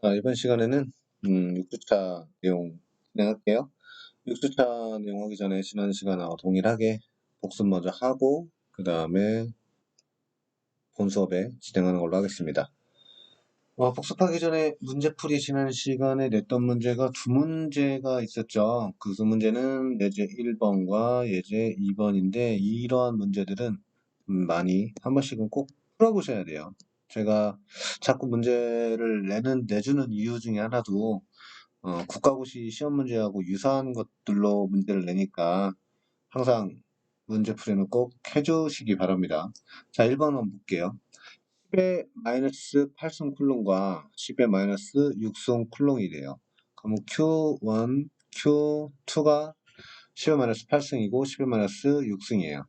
이번 시간에는 6주차 내용 진행할게요. 6주차 내용 하기 전에 지난 시간하고 동일하게 복습 먼저 하고 그 다음에 본 수업에 진행하는 걸로 하겠습니다. 복습하기 전에 문제풀이 지난 시간에 냈던 문제가 두 문제가 있었죠. 그 두 문제는 예제 1번과 예제 2번인데 이러한 문제들은 많이 한 번씩은 꼭 풀어보셔야 돼요. 제가 자꾸 문제를 내주는 이유 중에 하나도 국가고시 시험 문제하고 유사한 것들로 문제를 내니까 항상 문제풀이는 꼭 해주시기 바랍니다. 자, 1번 한번 볼게요. 10의 마이너스 8승 쿨롱과 10의 마이너스 6승 쿨롱이 돼요. 그럼 Q1, Q2가 10의 마이너스 8승이고 10의 마이너스 6승이에요.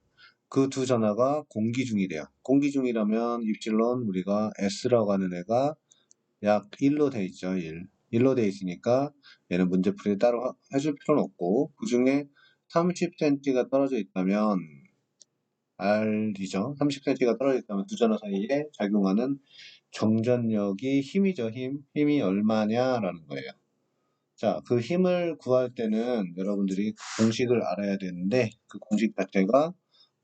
그 두 전하가 공기 중이래요. 공기 중이라면 입질론 우리가 S라고 하는 애가 약 1로 돼 있죠. 1로 돼 있으니까 얘는 문제풀이 따로 해줄 필요는 없고 그 중에 30cm가 떨어져 있다면 R이죠. 30cm가 떨어져 있다면 두 전화 사이에 작용하는 정전력이 힘이죠. 힘이 얼마냐라는 거예요. 자, 그 힘을 구할 때는 여러분들이 공식을 알아야 되는데 그 공식 자체가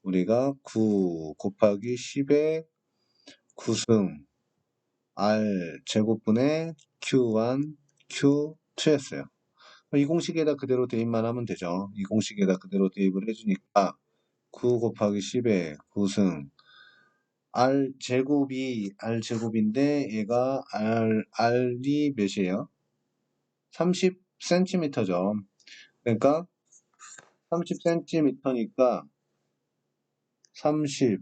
우리가 9 곱하기 10의 9승 R 제곱분의 Q1, Q2였어요. 이 공식에다 그대로 대입만 하면 되죠. 이 공식에다 그대로 대입을 해주니까 9 곱하기 10의 9승 R 제곱인데 얘가 R이 몇이에요? 30cm죠. 그러니까 30cm니까 30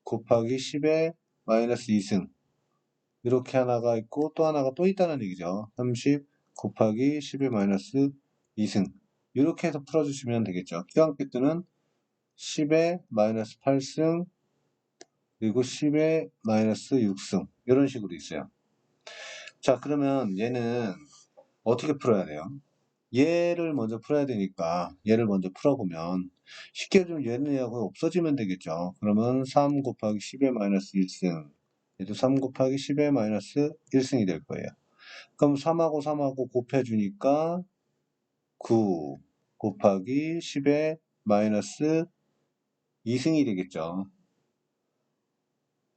곱하기 10의 마이너스 2승 이렇게 하나가 있고 또 하나가 또 있다는 얘기죠. 30 곱하기 10의 마이너스 2승 이렇게 해서 풀어주시면 되겠죠. 기왕캐트는 10의 마이너스 8승 그리고 10의 마이너스 6승 이런 식으로 있어요. 자, 그러면 얘는 어떻게 풀어야 돼요? 얘를 먼저 풀어야 되니까 얘를 먼저 풀어보면 쉽게 좀 얘는 얘하고 없어지면 되겠죠. 그러면 3 곱하기 10의 마이너스 1승 얘도 3 곱하기 10의 마이너스 1승이 될 거예요. 그럼 3하고 3하고 곱해주니까 9 곱하기 10의 마이너스 2승이 되겠죠.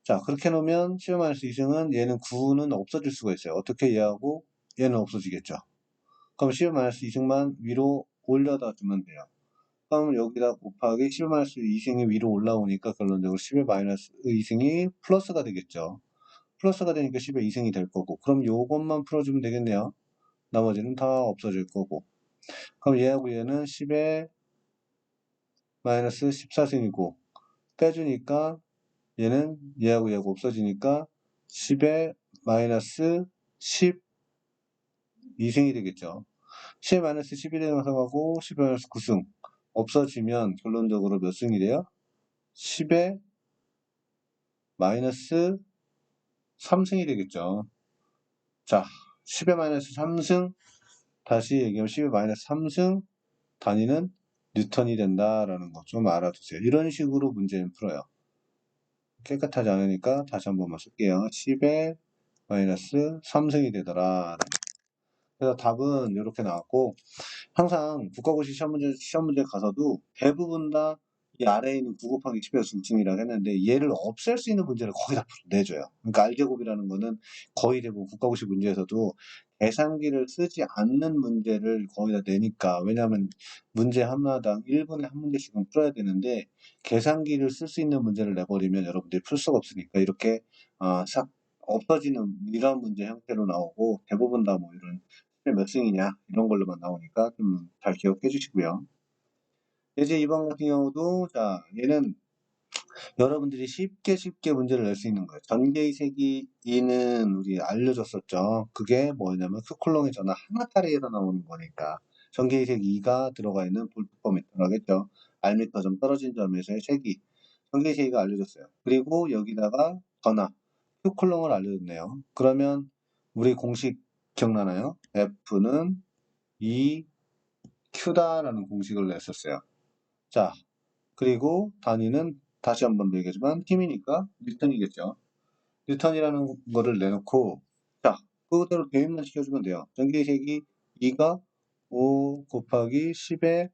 자, 그렇게 놓으면 10의 마이너스 2승은 얘는 9는 없어질 수가 있어요. 어떻게 얘하고 얘는 없어지겠죠. 그럼 10의 마이너스 2승만 위로 올려다 주면 돼요. 그럼 여기다 곱하기 10의 마이너스 2승이 위로 올라오니까 결론적으로 10의 마이너스 2승이 플러스가 되겠죠. 플러스가 되니까 10의 2승이 될 거고 그럼 요것만 풀어주면 되겠네요. 나머지는 다 없어질 거고 그럼 얘하고 얘는 10의 마이너스 14승이고 빼주니까 얘는 얘하고 얘하고 없어지니까 10의 마이너스 12승이 되겠죠. 10의 마이너스 11승하고 10의 마이너스 9승 없어지면 결론적으로 몇 승이 돼요? 10의 마이너스 3승이 되겠죠. 자, 10의 마이너스 3승 다시 얘기하면 10의 마이너스 3승 단위는 뉴턴이 된다라는 거 좀 알아두세요. 이런 식으로 문제는 풀어요. 깨끗하지 않으니까 다시 한 번만 쓸게요. 10의 마이너스 3승이 되더라. 그래서 답은 이렇게 나왔고 항상 국가고시 시험 문제 가서도 대부분 다 이 아래에 있는 9 곱하기 10의 중증이라고 했는데 얘를 없앨 수 있는 문제를 거의 다 내줘요. 그러니까 R제곱이라는 거는 거의 대부분 국가고시 문제에서도 계산기를 쓰지 않는 문제를 거의 다 내니까 왜냐하면 문제 하나당 1분에 한 문제씩은 풀어야 되는데 계산기를 쓸 수 있는 문제를 내버리면 여러분들이 풀 수가 없으니까 이렇게 싹 없어지는 이런 문제 형태로 나오고 대부분 다 뭐 이런 몇 승이냐 이런 걸로만 나오니까 좀 잘 기억해 주시고요. 예제 2번 같은 경우도 자 얘는 여러분들이 쉽게 문제를 낼 수 있는 거예요. 전개의 색이 2는 우리 알려줬었죠. 그게 뭐냐면 스쿨롱의 전화 하나짜리에서 나오는 거니까 전개의 색 2가 들어가 있는 볼트퍼미터라겠죠. R미터 좀 떨어진 점에서의 색이 전개의 색이 알려줬어요. 그리고 여기다가 전화 Q쿨롱을 알려줬네요. 그러면 우리 공식 기억나나요? F는 2Q다라는 공식을 냈었어요. 자, 그리고 단위는 다시 한번 얘기하지만 힘이니까 뉴턴이겠죠. 뉴턴이라는 거를 내놓고 자, 그대로 대입만 시켜주면 돼요. 전기색이 2가 5 곱하기 10의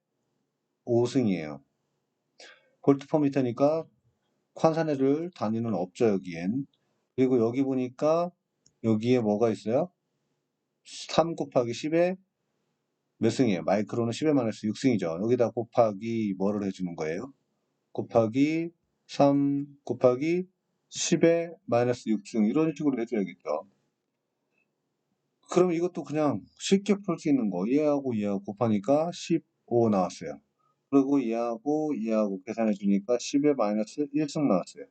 5승이에요. 볼트퍼미터니까 환산해줄 단위는 없죠, 여기엔. 그리고 여기 보니까 여기에 뭐가 있어요? 3 곱하기 10의 몇 승이에요? 마이크로는 10의 마이너스 6승이죠. 여기다 곱하기 뭐를 해주는 거예요? 곱하기 3 곱하기 10의 마이너스 6승 이런 식으로 해줘야겠죠. 그럼 이것도 그냥 쉽게 풀 수 있는 거 얘하고 얘하고 곱하니까 15 나왔어요. 그리고 얘하고 계산해 주니까 10의 마이너스 1승 나왔어요.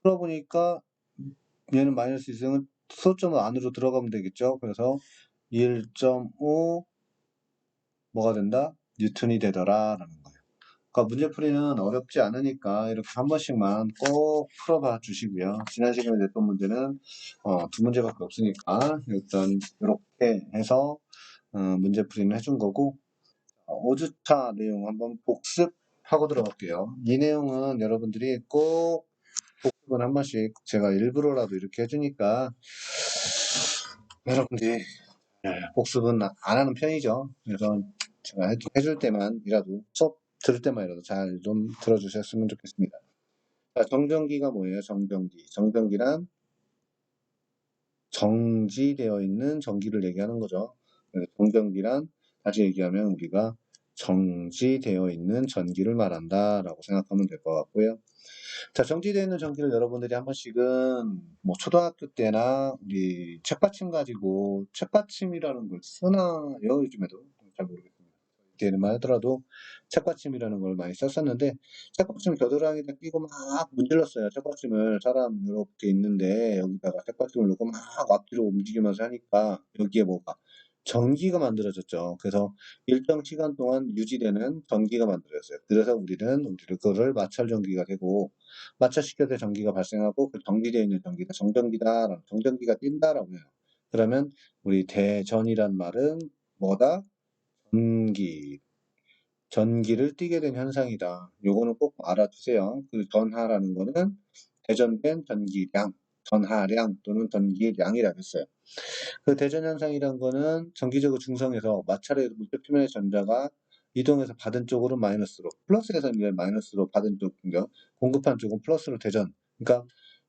풀어보니까 얘는 마이너스 1승은 소점 안으로 들어가면 되겠죠. 그래서 1.5 뭐가 된다? 뉴턴이 되더라 라는 거예요. 그러니까 문제풀이는 어렵지 않으니까 이렇게 한 번씩만 꼭 풀어봐 주시고요. 지난 시간에 냈던 문제는 두 문제밖에 없으니까 일단 이렇게 해서 문제풀이는 해준 거고 5주차 내용 한번 복습하고 들어갈게요. 이 내용은 여러분들이 꼭 복습은 한 번씩 제가 일부러라도 이렇게 해주니까 여러분들이 복습은 안 하는 편이죠. 그래서 제가 해줄 때만이라도 수업 들을 때만이라도 잘 좀 들어주셨으면 좋겠습니다. 자, 정전기가 뭐예요? 정전기. 정전기란 정지되어 있는 전기를 얘기하는 거죠. 정전기란 다시 얘기하면 우리가 정지되어 있는 전기를 말한다라고 생각하면 될 것 같고요. 자, 정지되어 있는 전기를 여러분들이 한 번씩은 뭐 초등학교 때나 우리 책받침 가지고 책받침이라는 걸 쓰나요? 요즘에도 잘 모르겠습니다. 때만 하더라도 책받침이라는 걸 많이 썼었는데 책받침 겨드랑이에다 끼고 막 문질렀어요. 책받침을 사람 이렇게 있는데 여기다가 책받침을 놓고 막 앞뒤로 움직이면서 하니까 여기에 뭐가 전기가 만들어졌죠. 그래서 일정 시간 동안 유지되는 전기가 만들어졌어요. 그래서 우리는 그거를 마찰 전기가 되고 마찰시켜서 전기가 발생하고 그 정지되어 있는 전기가 정전기다, 정전기가 뛴다라고 해요. 그러면 우리 대전이란 말은 뭐다? 전기를 띠게 된 현상이다. 요거는 꼭 알아두세요. 그 전하라는 거는 대전된 전기량, 전하량 또는 전기량이라고 했어요. 그 대전 현상이란 거는 정기적으로 중성에서 마찰의 물질 표면의 전자가 이동해서 받은 쪽으로 마이너스로, 플러스에서 이제 마이너스로 받은 쪽, 그러니까 공급한 쪽은 플러스로 대전. 그러니까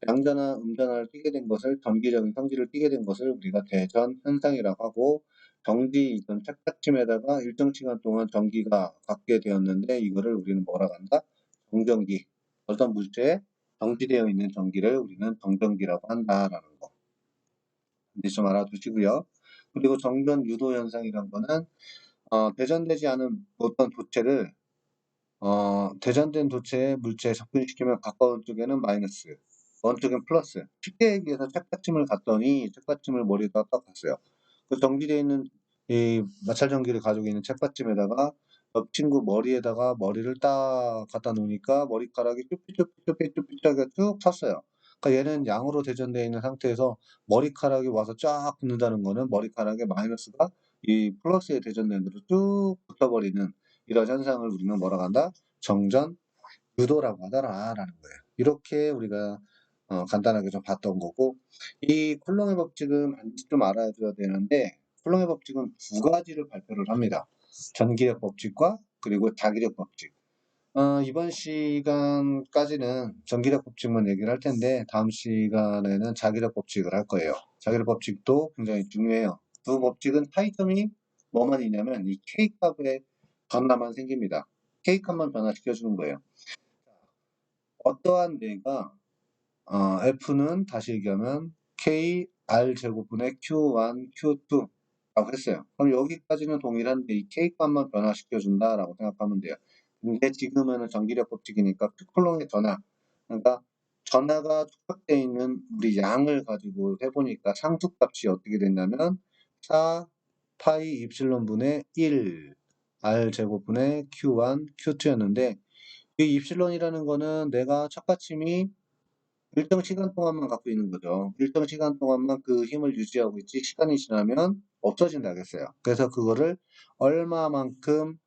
양전화, 음전화를 띠게 된 것을, 전기적인 성질을 띠게 된 것을 우리가 대전 현상이라고 하고, 정지 이전 착받침에다가 일정 시간 동안 전기가 갖게 되었는데, 이거를 우리는 뭐라고 한다? 정전기. 어떤 물체에 정지되어 있는 전기를 우리는 정전기라고 한다라는 거. 이제 좀 알아두시고요. 그리고 정전 유도 현상이란 거는 대전되지 않은 어떤 도체를 대전된 도체에 물체에 접근시키면 가까운 쪽에는 마이너스, 먼 쪽엔 플러스. 쉽게 얘기해서 책받침을 갔더니 책받침을 머리에다 딱 갔어요. 그 정지되어 있는 이 마찰 전기를 가지고 있는 책받침에다가 옆 친구 머리에다가 머리를 딱 갖다 놓으니까 머리카락이 쭈삐쭈삐쭈삐쭈삐하게 쭉 섰어요. 그러니까 얘는 양으로 대전되어 있는 상태에서 머리카락이 와서 쫙 붙는다는 거는 머리카락에 마이너스가 이 플러스에 대전된 대로 쭉 붙어버리는 이런 현상을 우리는 뭐라고 한다? 정전 유도라고 하더라라는 거예요. 이렇게 우리가 간단하게 좀 봤던 거고 이 쿨롱의 법칙은 반드시 좀 알아줘야 되는데 쿨롱의 법칙은 두 가지를 발표를 합니다. 전기력 법칙과 그리고 자기력 법칙. 이번 시간까지는 전기력 법칙만 얘기를 할 텐데 다음 시간에는 자기력 법칙을 할 거예요. 자기력 법칙도 굉장히 중요해요. 두 법칙은 차이점이 뭐만 있냐면 이 K값의 변화만 생깁니다. K값만 변화시켜주는 거예요. 어떠한 뇌가 F는 다시 얘기하면 K R 제곱분의 Q1, Q2 라고 했어요. 그럼 여기까지는 동일한데 이 K값만 변화시켜준다라고 생각하면 돼요. 근데 지금은 전기력 법칙이니까 쿨롱의 전하, 그러니까 전하가 축적되어 있는 우리 양을 가지고 해보니까 상수값이 어떻게 됐냐면 4 파이 입실론분의 1 R 제곱분의 Q1, Q2였는데 이 입실론이라는 거는 내가 첫받침이 일정 시간 동안만 갖고 있는 거죠. 일정 시간 동안만 그 힘을 유지하고 있지 시간이 지나면 없어진다 그랬어요. 그래서 그거를 얼마만큼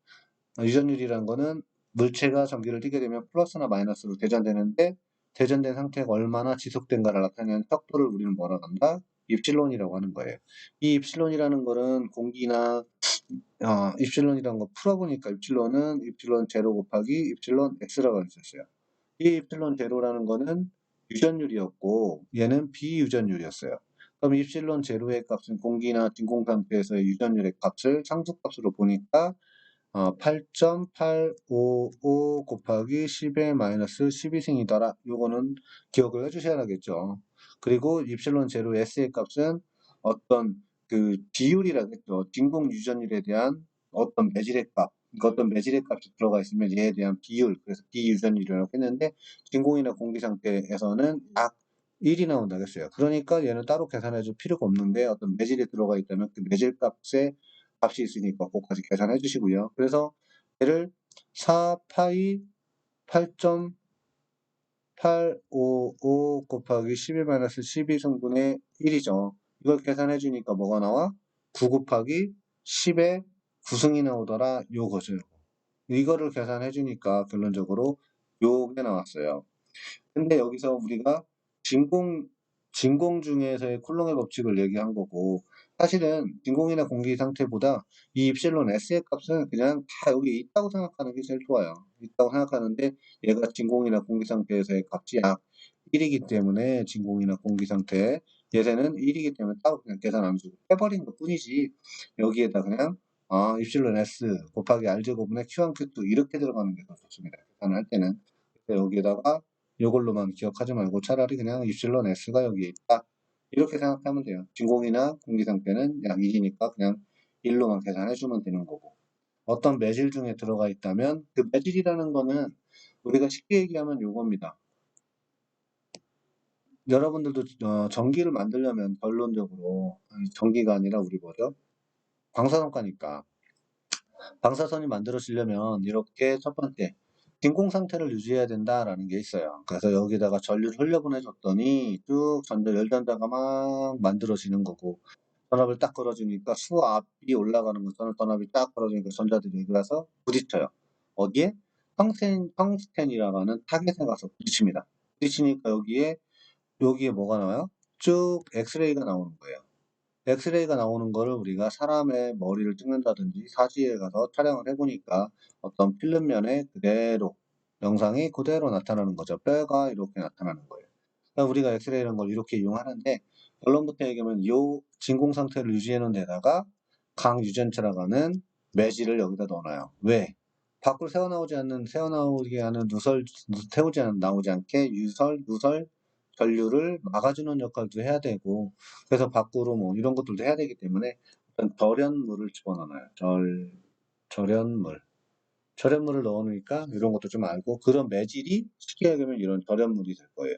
유전율이라는 거는 물체가 전기를 띠게 되면 플러스나 마이너스로 대전되는데 대전된 상태가 얼마나 지속된가를 나타내는 척도를 우리는 뭐라고 한다? 입실론이라고 하는 거예요. 이 입실론이라는 거는 공기나 입실론이라는 거 풀어보니까 입실론은 입실론 제로 곱하기 입실론 x라고 있었어요. 이 입실론 제로라는 거는 유전율이었고 얘는 비유전율이었어요. 그럼 입실론 제로의 값은 공기나 진공 상태에서의 유전율의 값을 상수값으로 보니까 8.855 곱하기 10의 마이너스 12승이더라. 요거는 기억을 해주셔야겠죠. 그리고 입실론 제로 S의 값은 어떤 그 비율이라겠죠. 진공 유전율에 대한 어떤 매질의 값, 어떤 매질의 값이 들어가 있으면 얘에 대한 비율, 그래서 비유전율이라고 했는데 진공이나 공기 상태에서는 약 1이 나온다겠어요. 그러니까 얘는 따로 계산해 줄 필요가 없는데 어떤 매질이 들어가 있다면 그 매질 값에 값이 있으니까 그것까지 계산해 주시고요. 그래서 얘를 4파이 8.855 곱하기 12-12승분의 1이죠. 이걸 계산해 주니까 뭐가 나와? 9 곱하기 10의 9승이 나오더라. 요거죠. 이거를 계산해 주니까 결론적으로 요게 나왔어요. 근데 여기서 우리가 진공 중에서의 쿨롱의 법칙을 얘기한 거고, 사실은 진공이나 공기 상태보다 이 입실론 S의 값은 그냥 다 여기 있다고 생각하는 게 제일 좋아요. 있다고 생각하는데 얘가 진공이나 공기 상태에서의 값이 약 1이기 때문에 진공이나 공기 상태 얘는 1이기 때문에 따로 그냥 계산 안 주고 빼버린 것 뿐이지 여기에다 그냥 입실론 S 곱하기 R 제곱분의 Q1, Q2 이렇게 들어가는 게 더 좋습니다. 계산할 때는. 여기에다가 이걸로만 기억하지 말고 차라리 그냥 입실론 S가 여기에 있다. 이렇게 생각하면 돼요. 진공이나 공기 상태는 약 1이니까 그냥 1로만 계산해주면 되는 거고. 어떤 매질 중에 들어가 있다면 그 매질이라는 거는 우리가 쉽게 얘기하면 요겁니다. 여러분들도 전기를 만들려면 결론적으로 전기가 아니라 우리 뭐죠? 방사선가니까 방사선이 만들어지려면 이렇게 첫 번째 진공 상태를 유지해야 된다라는 게 있어요. 그래서 여기다가 전류를 흘려보내줬더니 쭉 열전자가 막 만들어지는 거고 전압을 딱 걸어주니까 수압이 올라가는 것처럼 전압이 딱 걸어주니까 전자들이 여기 가서 부딪혀요. 어디에? 텅스텐이라고 하는 타겟에 가서 부딪힙니다. 부딪히니까 여기에 뭐가 나와요? 쭉 엑스레이가 나오는 거예요. 엑스레이가 나오는 거를 우리가 사람의 머리를 찍는다든지 사지에 가서 촬영을 해보니까 어떤 필름면에 그대로 영상이 그대로 나타나는 거죠. 뼈가 이렇게 나타나는 거예요. 그러니까 우리가 엑스레이라는 걸 이렇게 이용하는데 결론부터 얘기하면 이 진공 상태를 유지해 놓은 데다가 강유전체라고 하는 매질을 여기다 넣어놔요. 왜? 밖으로 새어나오게 하는 나오지 않게 누설, 전류를 막아주는 역할도 해야 되고, 그래서 밖으로 뭐 이런 것들도 해야 되기 때문에 어떤 절연물을 집어넣어요. 절연물. 절연물을 넣어놓으니까 이런 것도 좀 알고, 그런 매질이 쉽게 얘기하면 이런 절연물이 될 거예요.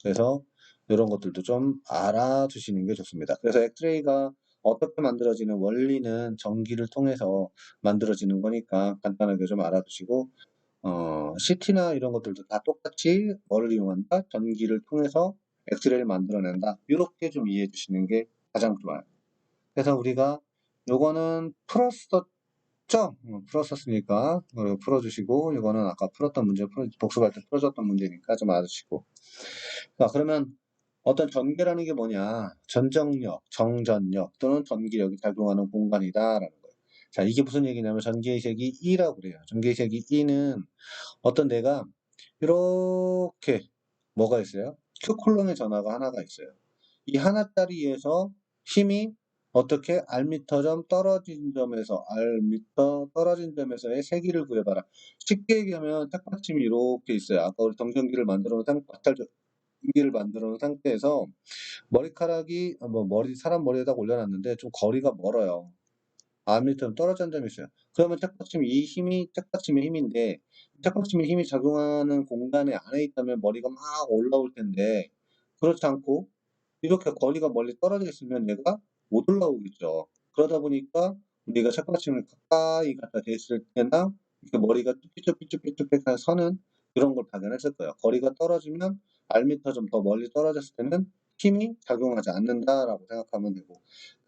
그래서 이런 것들도 좀 알아두시는 게 좋습니다. 그래서 엑스레이가 어떻게 만들어지는 원리는 전기를 통해서 만들어지는 거니까 간단하게 좀 알아두시고, CT나 이런 것들도 다 똑같이 뭐를 이용한다? 전기를 통해서 엑스레이를 만들어낸다. 이렇게 좀 이해해 주시는 게 가장 좋아요. 그래서 우리가 요거는 풀었었죠? 풀었었으니까 풀어주시고, 이거는 아까 풀었던 문제, 복습할 때 풀어줬던 문제니까 좀 알아주시고. 자, 그러면 어떤 전기라는 게 뭐냐? 전정력, 정전력 또는 전기력이 작용하는 공간이다라는 거예요. 자, 이게 무슨 얘기냐면 전기의 색이 E라고 그래요. 전기의 색이 E는 어떤 데가 이렇게 뭐가 있어요? Q쿨롱의 전하가 하나가 있어요. 이 하나짜리에서 힘이 어떻게 R미터점 떨어진 점에서 R미터 떨어진 점에서의 세기를 구해봐라. 쉽게 얘기하면 탁받침이 이렇게 있어요. 아까 우리 정전기를 만들어 놓은 전기를 만들어 놓은 상태에서 머리카락이 사람 머리에다 올려놨는데 좀 거리가 멀어요. R미터점 떨어진 점이 있어요. 그러면 책받침의 힘인데 책받침의 힘이 작용하는 공간에 안에 있다면 머리가 막 올라올 텐데 그렇지 않고 이렇게 거리가 멀리 떨어져 있으면 얘가 못 올라오겠죠. 그러다 보니까 우리가 책받침을 가까이 갖다 댔을 때나 이렇게 머리가 삐쭉삐쭉삐쭉삐쭉한 서는 그런 걸 발견했을 거예요. 거리가 떨어지면 R미터 좀 더 멀리 떨어졌을 때는 힘이 작용하지 않는다라고 생각하면 되고,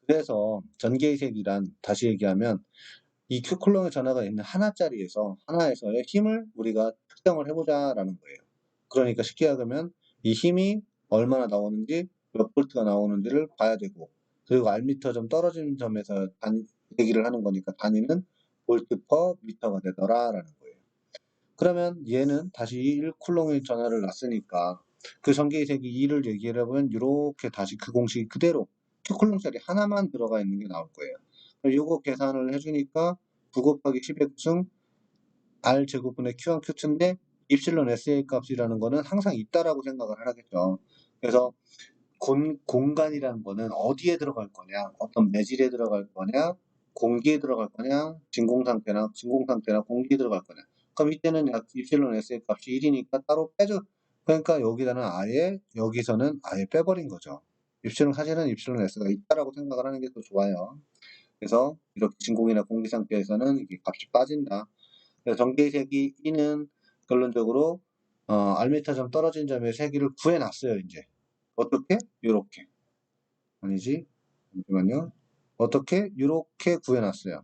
그래서 전개이색이란 다시 얘기하면 이 Q쿨롱의 전하가 있는 하나에서의 힘을 우리가 특정을 해보자라는 거예요. 그러니까 쉽게 하면 이 힘이 얼마나 나오는지 몇 볼트가 나오는지를 봐야 되고, 그리고 R미터 좀 떨어지는 점에서 대기를 하는 거니까 단위는 볼트 퍼 미터가 되더라라는 거예요. 그러면 얘는 다시 1쿨롱의 전하를 놨으니까 그 전기의색이 2를 얘기하려면 이렇게 다시 그 공식이 그대로 Q쿨롱짜리 하나만 들어가 있는 게 나올 거예요. 요거 계산을 해주니까 9 곱하기 10의 구승 R 제곱분의 Q1 Q2인데 입실론 SA 값이라는 거는 항상 있다라고 생각을 하겠죠. 그래서 공간이라는 거는 어디에 들어갈 거냐, 어떤 매질에 들어갈 거냐, 공기에 들어갈 거냐, 진공상태나 공기에 들어갈 거냐. 그럼 이때는 입실론 S의 값이 1이니까 따로 빼줘. 그러니까 여기서는 아예 빼버린 거죠. 사실은 입실론 S가 있다라고 생각을 하는 게 더 좋아요. 그래서 이렇게 진공이나 공기 상태에서는 이게 값이 빠진다. 그래서 전기의 색이 E는 결론적으로 R미터 점 떨어진 점의 세기를 구해놨어요. 이제 어떻게? 요렇게. 아니지? 잠시만요. 어떻게? 요렇게 구해놨어요.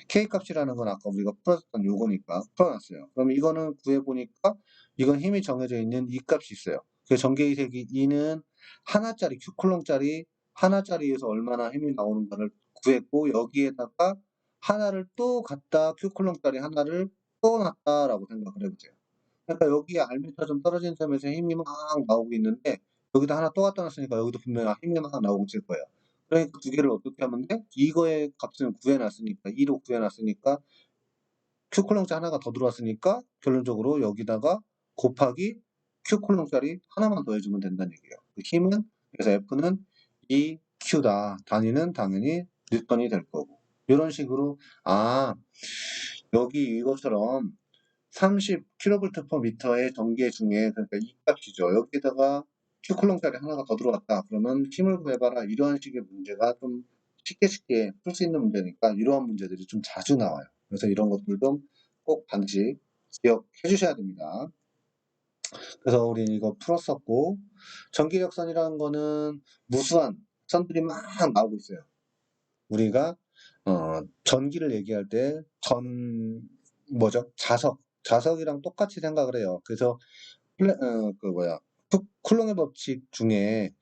K값이라는 건 아까 우리가 풀었던 요거니까 풀어놨어요. 그럼 이거는 구해보니까 이건 힘이 정해져 있는 이 값이 있어요. 그래서 전개이색이 E는 하나짜리, Q쿨롱짜리 하나짜리에서 얼마나 힘이 나오는가를 구했고 여기에다가 하나를 또 갖다 Q쿨롱짜리 하나를 또 놨다라고 생각을 해보세요. 그러니까 여기에 R미터 좀 떨어진 점에서 힘이 막 나오고 있는데 여기다 하나 또 갖다 놨으니까 여기도 분명히 힘이 막 나오고 있을 거예요. 그러니까 두 개를 어떻게 하면 돼? 이거의 값을 구해놨으니까 2로 구해놨으니까 Q쿨롱짜리 하나가 더 들어왔으니까 결론적으로 여기다가 곱하기 Q쿨롱짜리 하나만 더 해주면 된다는 얘기예요. 그 힘은 그래서 F는 EQ다. 단위는 당연히 뉴턴이 될 거고 이런 식으로 여기 이것처럼 30kV/m의 전개 중에 그러니까 이 값이죠. 여기다가 Q쿨롱짜리 하나가 더 들어왔다. 그러면 힘을 구해봐라. 이러한 식의 문제가 좀 쉽게 풀 수 있는 문제니까 이러한 문제들이 좀 자주 나와요. 그래서 이런 것들도 꼭 반드시 기억해 주셔야 됩니다. 그래서 우리는 이거 풀었었고 전기력선이라는 거는 무수한 선들이 막 나오고 있어요. 우리가 전기를 얘기할 때 자석이랑 똑같이 생각을 해요. 그래서 쿨롱의 법칙 중에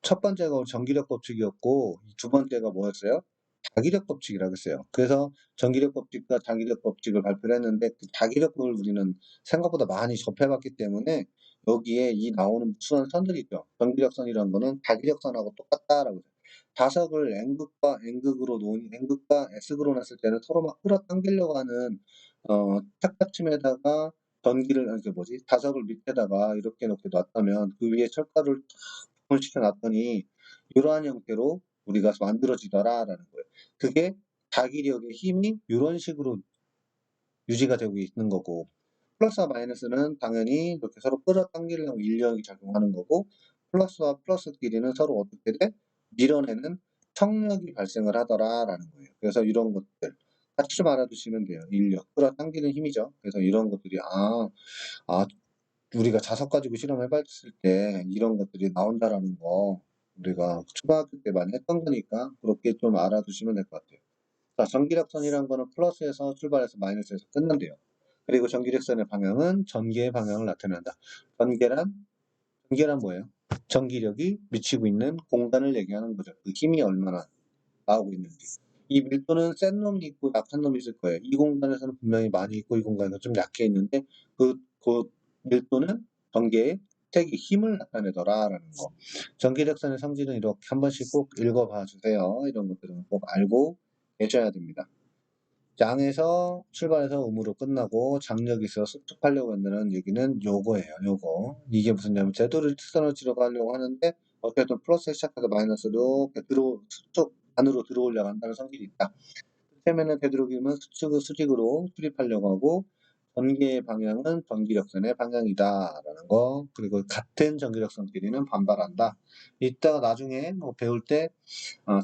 첫 번째가 전기력 법칙이었고 두 번째가 뭐였어요? 자기력 법칙이라고 했어요. 그래서 전기력 법칙과 자기력 법칙을 발표를 했는데 그 자기력을 우리는 생각보다 많이 접해봤기 때문에 여기에 이 나오는 무수한 선들이 있죠. 전기력선이라는 거는 자기력선하고 똑같다라고 해요. 자석을 N극과 S극으로 놨을 때는 서로 막 끌어당기려고 하는 책받침에다가 자석을 밑에다가 이렇게 놨다면 그 위에 철가를 시켜 놨더니 이러한 형태로 우리가 만들어지더라라는 거예요. 그게 자기력의 힘이 이런 식으로 유지가 되고 있는 거고 플러스와 마이너스는 당연히 이렇게 서로 끌어당기려고 인력이 작용하는 거고 플러스와 플러스끼리는 서로 어떻게 돼? 밀어내는 청력이 발생을 하더라라는 거예요. 그래서 이런 것들 같이 좀 알아두시면 돼요. 인력, 끌어당기는 힘이죠. 그래서 이런 것들이 우리가 자석 가지고 실험해봤을 때 이런 것들이 나온다라는 거 우리가 초등학교 때 많이 했던 거니까 그렇게 좀 알아두시면 될 것 같아요. 자, 전기력선이라는 거는 플러스에서 출발해서 마이너스에서 끝난대요. 그리고 전기력선의 방향은 전기의 방향을 나타낸다. 전개란 뭐예요? 전기력이 미치고 있는 공간을 얘기하는 거죠. 그 힘이 얼마나 나오고 있는지. 이 밀도는 센 놈이 있고 약한 놈이 있을 거예요. 이 공간에서는 분명히 많이 있고 이 공간에서 좀 약해 있는데 그 밀도는 전개의 색이 힘을 나타내더라라는 거. 전기력선의 성질은 이렇게 한 번씩 꼭 읽어봐 주세요. 이런 것들은 꼭 알고 계셔야 됩니다. 양에서 출발해서 음으로 끝나고 장력이 있어서 수축하려고 한다는 얘기는 요거예요. 요거. 이게 무슨 냐면 제도를 특선을 가려고 하는데 어쨌든 플러스에 시작해서 마이너스로 수축 안으로 들어오려고 한다는 성질이 있다. 그러면은 되도록이면 수직으로 출입하려고 하고 전기의 방향은 전기력선의 방향이다라는 거. 그리고 같은 전기력선끼리는 반발한다. 이따가 나중에 배울 때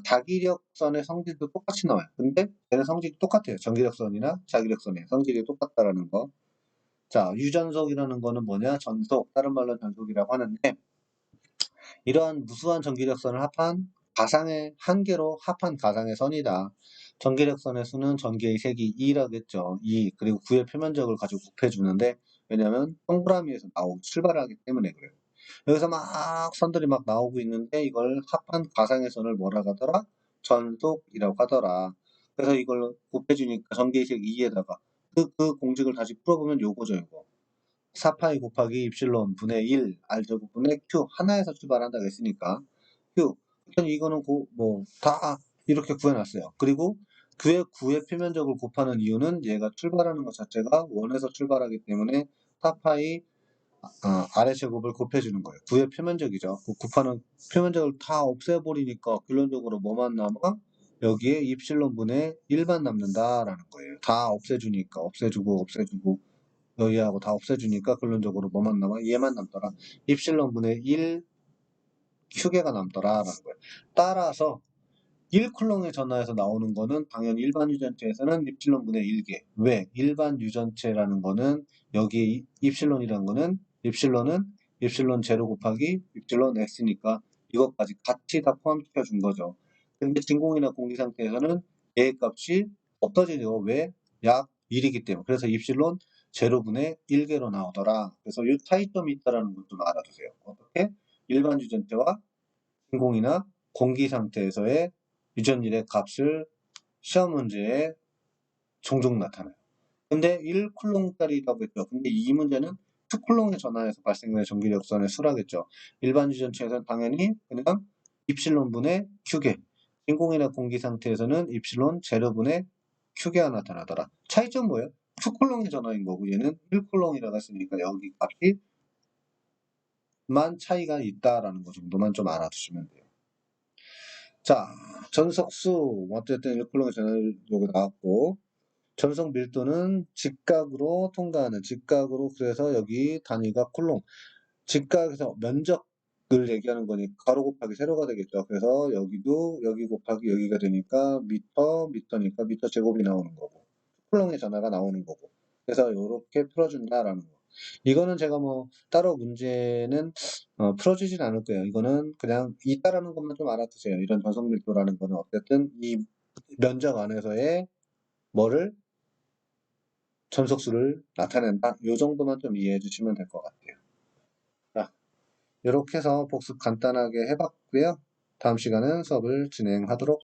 자기력선의 성질도 똑같이 나와요. 근데 얘는 성질이 똑같아요. 전기력선이나 자기력선의 성질이 똑같다라는 거. 자, 유전속이라는 거는 뭐냐? 전속, 다른 말로 전속이라고 하는데 이러한 무수한 전기력선을 합한 가상의 한계로 합한 가상의 선이다. 전기력선의 수는 전기의 색이 2라겠죠. 2 그리고 9의 표면적을 가지고 곱해주는데 왜냐면 동그라미에서 출발하기 때문에 그래요. 여기서 막 선들이 막 나오고 있는데 이걸 합한 가상의 선을 뭐라 하더라? 전속이라고 하더라. 그래서 이걸 곱해주니까 전개식 2에다가 그 공식을 다시 풀어보면 요거죠, 요거. 4파이 곱하기 입실론 분의 1 R제곱 분의 Q 하나에서 출발한다고 했으니까 Q. 일단 이거는 다 이렇게 구해놨어요. 그리고 구의 표면적을 곱하는 이유는 얘가 출발하는 것 자체가 원에서 출발하기 때문에 4파이 아래 제곱을 곱해주는 거예요. 구의 표면적이죠. 그 곱하는 표면적을 다 없애버리니까 결론적으로 뭐만 남아? 여기에 입실론 분의 1만 남는다라는 거예요. 다 없애주니까 없애주고 여기하고 다 없애주니까 결론적으로 뭐만 남아? 얘만 남더라. 입실론 분의 1 Q개가 남더라라는 거예요. 따라서 1쿨롱의 전하에서 나오는 거는 당연히 일반 유전체에서는 입실론 분의 1개. 왜? 일반 유전체라는 거는 여기 입실론이라는 거는 입실론은 입실론 제로 곱하기 입실론 x니까 이것까지 같이 다 포함시켜 준 거죠. 근데 진공이나 공기 상태에서는 얘 값이 없어지죠. 왜? 약 1이기 때문에. 그래서 입실론 제로분의 1개로 나오더라. 그래서 이 차이점이 있다는 걸 좀 알아두세요. 어떻게? 일반 유전체와 진공이나 공기 상태에서의 유전일의 값을 시험 문제에 종종 나타나요. 근데 1쿨롱짜리라고 했죠. 근데 이 문제는 2쿨롱의 전하에서 발생되는 전기력선의 수라겠죠. 일반 유전체에서는 당연히 그냥 입실론분의 Q개, 진공이나 공기 상태에서는 입실론 제로분의 Q개가 나타나더라. 차이점 뭐예요? 2쿨롱의 전하인 거고 얘는 1쿨롱이라고 했으니까 여기 값이 만 차이가 있다라는 거 정도만 좀 알아두시면 돼요. 자, 전석수 어쨌든 1쿨롱의 전하를 여기 나왔고 전속 밀도는 직각으로 통과하는 직각으로 그래서 여기 단위가 쿨롱 직각에서 면적을 얘기하는 거니까 가로 곱하기 세로가 되겠죠. 그래서 여기도 여기 곱하기 여기가 되니까 미터니까 미터 제곱이 나오는 거고 쿨롱의 전하가 나오는 거고 그래서 이렇게 풀어준다라는 거. 이거는 제가 따로 문제는 풀어주진 않을 거예요. 이거는 그냥 있다라는 것만 좀 알아두세요. 이런 전속 밀도라는 거는 어쨌든 이 면적 안에서의 뭐를 전속수를 나타낸다. 이 정도만 좀 이해해 주시면 될 것 같아요. 자, 이렇게 해서 복습 간단하게 해봤고요. 다음 시간은 수업을 진행하도록